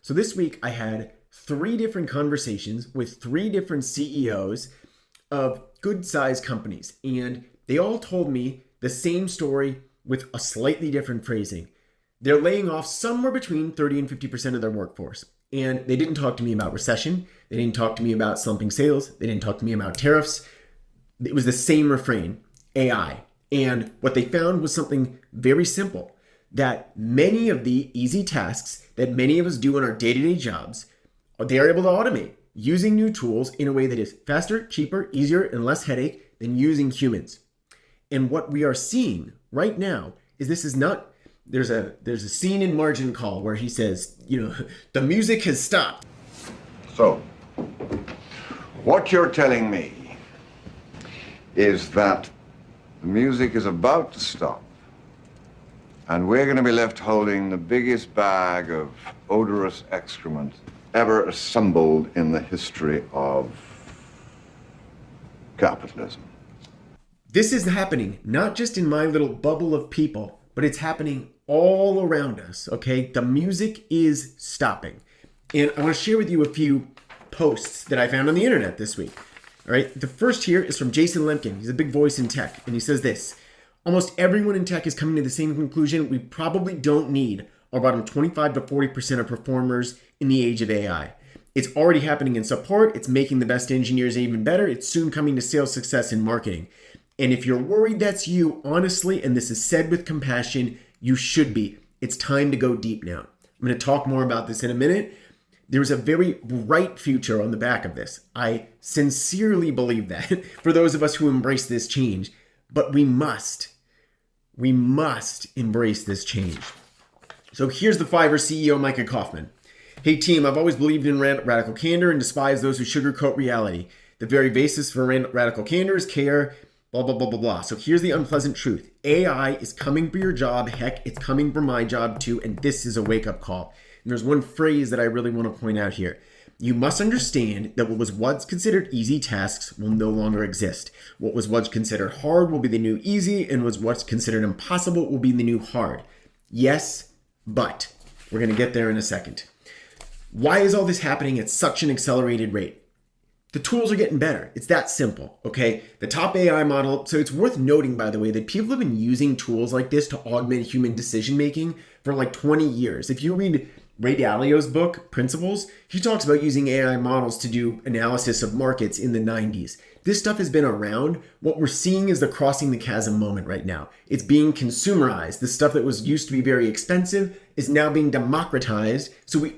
So this week I had 3 different conversations with 3 different CEOs of good sized companies. And they all told me the same story with a slightly different phrasing. They're laying off somewhere between 30 and 50% of their workforce. And they didn't talk to me about recession. They didn't talk to me about slumping sales. They didn't talk to me about tariffs. It was the same refrain, AI. And what they found was something very simple, that many of the easy tasks that many of us do in our day-to-day jobs, they are able to automate using new tools in a way that is faster, cheaper, easier, and less headache than using humans. And what we are seeing right now is this is not, there's a scene in Margin Call where he says, the music has stopped. So, what you're telling me is that the music is about to stop, and we're going to be left holding the biggest bag of odorous excrement ever assembled in the history of capitalism. This is happening not just in my little bubble of people, but it's happening all around us, okay? The music is stopping. And I want to share with you a few posts that I found on the internet this week. All right, the first here is from Jason Lemkin. He's a big voice in tech, and he says this: almost everyone in tech is coming to the same conclusion. We probably don't need our bottom 25 to 40% of performers in the age of AI. It's already happening in support. It's making the best engineers even better. It's soon coming to sales success and marketing. And if you're worried that's you, honestly, and this is said with compassion, you should be. It's time to go deep now. I'm going to talk more about this in a minute. There's a very bright future on the back of this. I sincerely believe that for those of us who embrace this change, but we must embrace this change. So here's the Fiverr CEO, Micah Kaufman. Hey team, I've always believed in radical candor and despised those who sugarcoat reality. The very basis for radical candor is care, blah, blah, blah, blah, blah. So here's the unpleasant truth. AI is coming for your job. Heck, it's coming for my job too. And this is a wake-up call. And there's one phrase that I really want to point out here. You must understand that what was once considered easy tasks will no longer exist. What was once considered hard will be the new easy, and what's considered impossible will be the new hard. Yes, but we're going to get there in a second. Why is all this happening at such an accelerated rate? The tools are getting better. It's that simple, okay? The top AI model, so it's worth noting, by the way, that people have been using tools like this to augment human decision-making for like 20 years. If you read Ray Dalio's book, Principles, he talks about using AI models to do analysis of markets in the 90s. This stuff has been around. What we're seeing is the crossing the chasm moment right now. It's being consumerized. The stuff that was used to be very expensive is now being democratized. So we